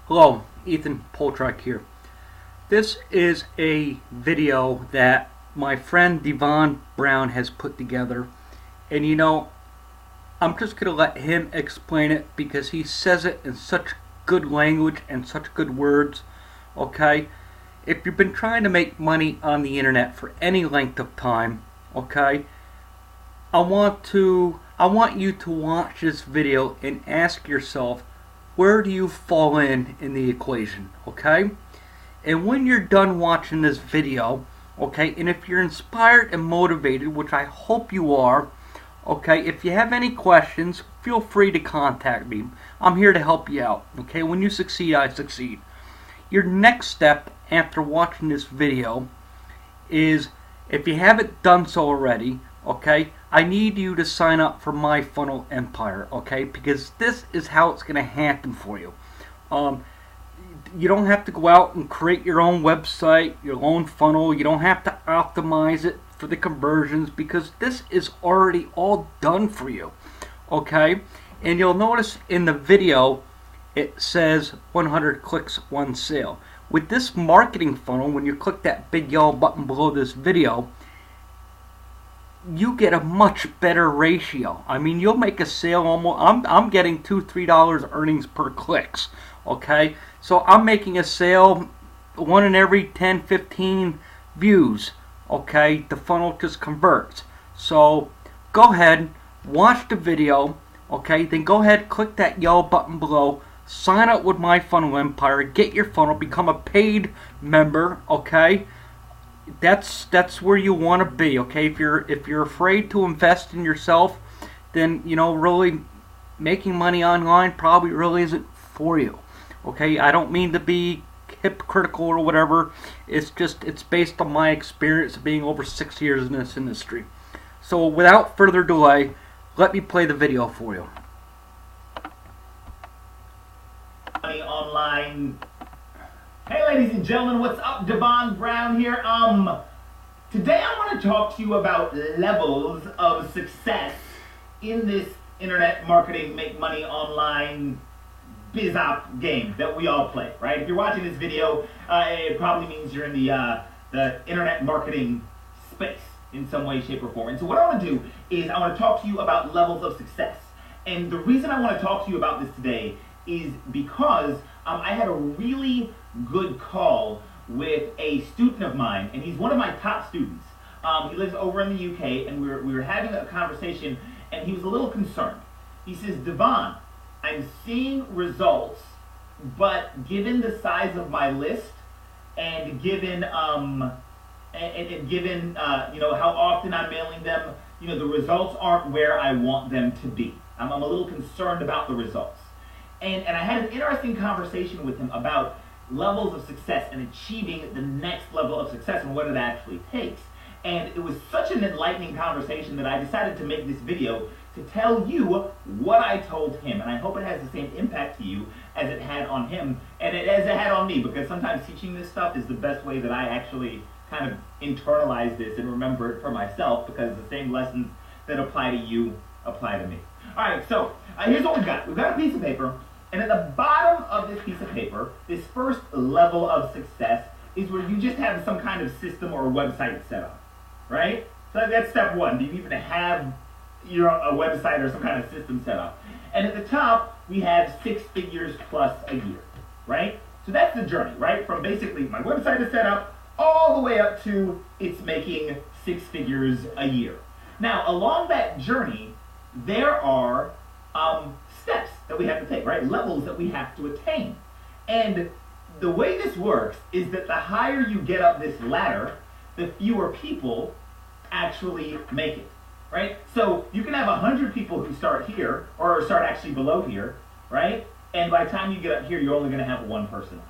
Hello, Ethan Poltrak here. This is a video that my friend Devon Brown has put together, and I'm just going to let him explain it because he says it in such good language and such good words. Okay, if you've been trying to make money on the internet for any length of time, okay, I want you to watch this video and ask yourself, where do you fall in the equation, okay? And when you're done watching this video, okay, and if you're inspired and motivated, which I hope you are, okay, if you have any questions, feel free to contact me. I'm here to help you out, okay? When you succeed, I succeed. Your next step after watching this video is, if you haven't done so already, okay, I need you to sign up for My Funnel Empire, okay, because this is how it's going to happen for you. You don't have to go out and create your own website, your own funnel. You don't have to optimize it for the conversions because this is already all done for you, okay? And you'll notice in the video it says 100 clicks, 1 sale. With this marketing funnel, when you click that big yellow button below this video, you get a much better ratio. I mean, you'll make a sale almost, I'm getting $2-3 earnings per clicks, okay? So I'm making a sale 1 in every 10-15 views, okay? The funnel just converts. So go ahead, watch the video, okay? Then go ahead, click that yellow button below, sign up with My Funnel Empire, get your funnel, become a paid member, okay? That's where you want to be, okay? If you're afraid to invest in yourself, then really making money online probably really isn't for you, okay? I don't mean to be hypocritical or whatever. It's based on my experience of being over 6 years in this industry. So without further delay, let me play the video for you. Money online. Hey ladies and gentlemen, what's up? Devon Brown here. Today I want to talk to you about levels of success in this internet marketing, make money online biz op game that we all play, right? If you're watching this video, it probably means you're in the internet marketing space in some way, shape, or form. And so what I want to do is I want to talk to you about levels of success. And the reason I want to talk to you about this today is because I had a really good call with a student of mine, and he's one of my top students. He lives over in the UK, and we were having a conversation, and he was a little concerned. He says, Devon, I'm seeing results, but given the size of my list, and given how often I'm mailing them, the results aren't where I want them to be. I'm a little concerned about the results. And I had an interesting conversation with him about levels of success and achieving the next level of success and what it actually takes. And it was such an enlightening conversation that I decided to make this video to tell you what I told him. And I hope it has the same impact to you as it had on him and as it had on me, because sometimes teaching this stuff is the best way that I actually kind of internalize this and remember it for myself, because the same lessons that apply to you apply to me. All right, so here's what we've got. We've got a piece of paper. And at the bottom of this piece of paper, this first level of success is where you just have some kind of system or website set up, right? So that's step one. Do you even have a website or some kind of system set up? And at the top, we have 6 figures plus a year, right? So that's the journey, right? From basically my website is set up all the way up to it's making 6 figures a year. Now, along that journey, there are steps that we have to take, right? Levels that we have to attain. And the way this works is that the higher you get up this ladder, the fewer people actually make it, right? So you can have 100 people who start here, or start actually below here, right? And by the time you get up here, you're only going to have 1 person.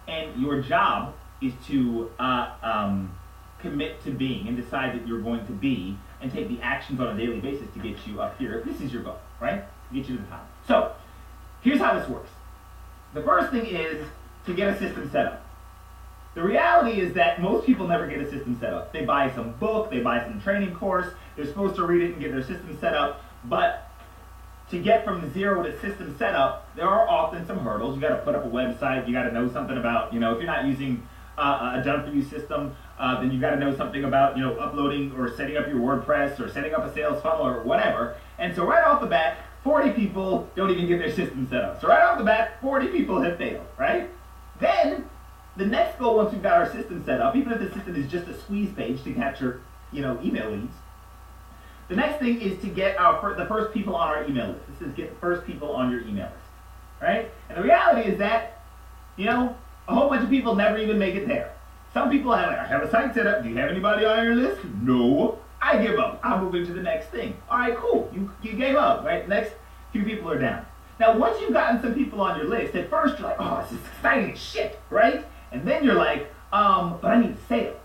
And your job is to commit to being and decide that you're going to be and take the actions on a daily basis to get you up here. If this is your goal, right? To get you to the top. So, here's how this works. The first thing is to get a system set up. The reality is that most people never get a system set up. They buy some book, they buy some training course, they're supposed to read it and get their system set up, but to get from zero to system setup, there are often some hurdles. You got to put up a website. You got to know something about, if you're not using a done-for-you system, then you got to know something about, uploading or setting up your WordPress or setting up a sales funnel or whatever. And so right off the bat, 40 people don't even get their system set up. So right off the bat, 40 people have failed, right? Then the next goal, once we've got our system set up, even if the system is just a squeeze page to capture, email leads, the next thing is to get the first people on our email list. This is get the first people on your email list, right? And the reality is that, a whole bunch of people never even make it there. Some people have, I have a site set up. Do you have anybody on your list? No. I give up. I'm moving to the next thing. All right, cool. You gave up, right? Next few people are down. Now, once you've gotten some people on your list, at first you're like, oh, this is exciting as shit, right? And then you're like, but I need a sale.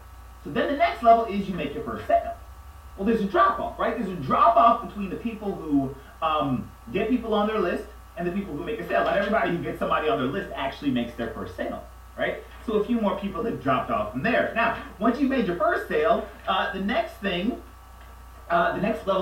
So then the next level is you make your first sale. Well, there's a drop-off, right? There's a drop-off between the people who get people on their list and the people who make a sale. Not everybody who gets somebody on their list actually makes their first sale, right? So a few more people have dropped off from there. Now, once you've made your first sale, the next level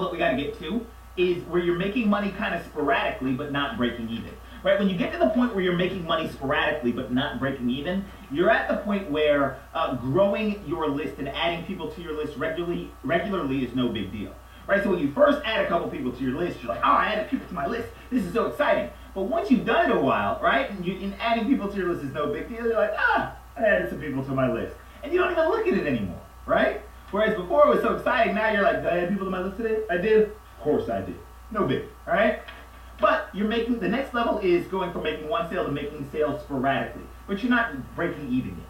that we got to get to is where you're making money kind of sporadically but not breaking even. Right, when you get to the point where you're making money sporadically but not breaking even, you're at the point where growing your list and adding people to your list regularly is no big deal. Right, so when you first add a couple people to your list, you're like, oh, I added people to my list. This is so exciting. But once you've done it a while, right, and adding people to your list is no big deal, you're like, I added some people to my list. And you don't even look at it anymore, right? Whereas before it was so exciting, now you're like, did I add people to my list today? I did? Of course I did. No big, all right? But the next level is going from making one sale to making sales sporadically. But you're not breaking even yet.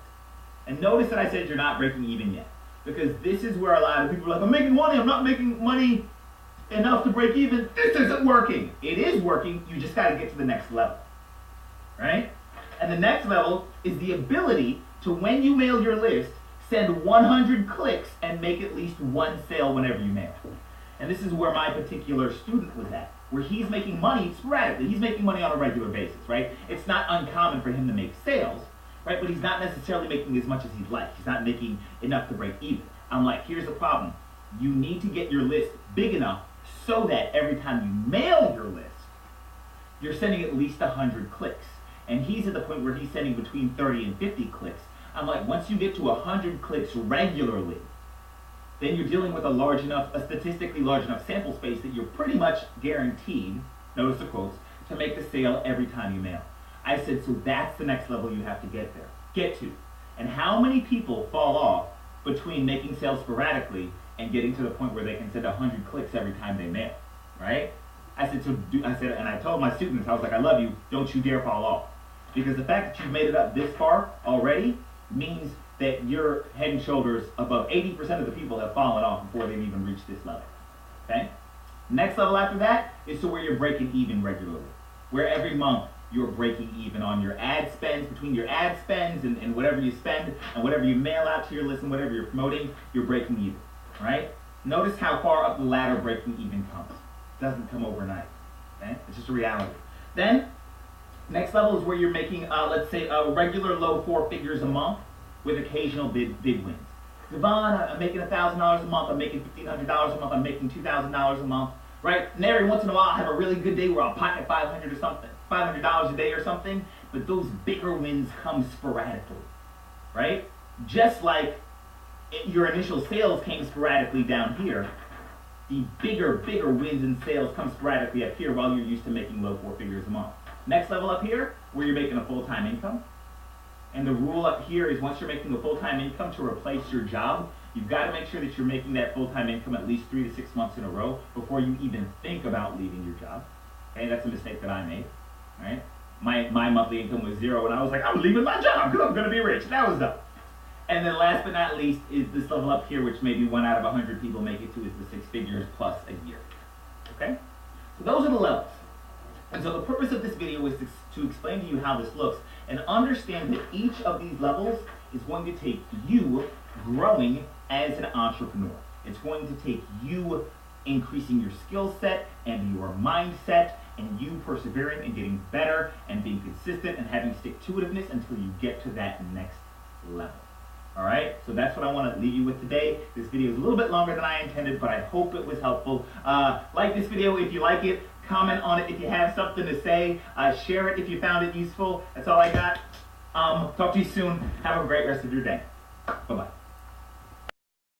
And notice that I said you're not breaking even yet. Because this is where a lot of people are like, I'm making money, I'm not making money enough to break even. This isn't working. It is working, you just gotta get to the next level. Right? And the next level is the ability to, when you mail your list, send 100 clicks and make at least one sale whenever you mail. And this is where my particular student was at, where he's making money sporadically. He's making money on a regular basis, right? It's not uncommon for him to make sales, right? But he's not necessarily making as much as he'd like. He's not making enough to break even. I'm like, here's the problem. You need to get your list big enough so that every time you mail your list, you're sending at least 100 clicks. And he's at the point where he's sending between 30 and 50 clicks. I'm like, once you get to 100 clicks regularly, then you're dealing with a statistically large enough sample space that you're pretty much guaranteed, notice the quotes, to make the sale every time you mail. I said, so that's the next level you have to get to. And how many people fall off between making sales sporadically and getting to the point where they can send 100 clicks every time they mail, right? I said, and I told my students, I was like, I love you, don't you dare fall off. Because the fact that you've made it up this far already means that you're head and shoulders above 80% of the people have fallen off before they've even reached this level, okay? Next level after that is to where you're breaking even regularly, where every month you're breaking even on your ad spends, between your ad spends and whatever you spend and whatever you mail out to your list and whatever you're promoting, you're breaking even, right? Notice how far up the ladder breaking even comes. It doesn't come overnight, okay? It's just a reality. Then, next level is where you're making, let's say, a regular low 4 figures a month with occasional big wins. Devon, I'm making $1,000 a month, I'm making $1,500 a month, I'm making $2,000 a month, right? And every once in a while I have a really good day where I'll pocket $500 or something, $500 a day or something, but those bigger wins come sporadically, right? Just like your initial sales came sporadically down here, the bigger wins in sales come sporadically up here while you're used to making low 4 figures a month. Next level up here, where you're making a full-time income. And the rule up here is once you're making a full-time income to replace your job, you've got to make sure that you're making that full-time income at least 3 to 6 months in a row before you even think about leaving your job. Okay, that's a mistake that I made, right? My monthly income was 0 and I was like, I'm leaving my job because I'm going to be rich. That was dumb. And then last but not least is this level up here, which maybe 1 out of 100 people make it to, is the 6 figures plus a year. Okay? So those are the levels. And so the purpose of this video is to explain to you how this looks and understand that each of these levels is going to take you growing as an entrepreneur. It's going to take you increasing your skill set and your mindset and you persevering and getting better and being consistent and having stick-to-itiveness until you get to that next level. All right, so that's what I want to leave you with today. This video is a little bit longer than I intended, but I hope it was helpful. Like this video if you like it. comment on it if you have something to say. Share it if you found it useful. That's all I got. Talk to you soon. Have a great rest of your day. Bye-bye.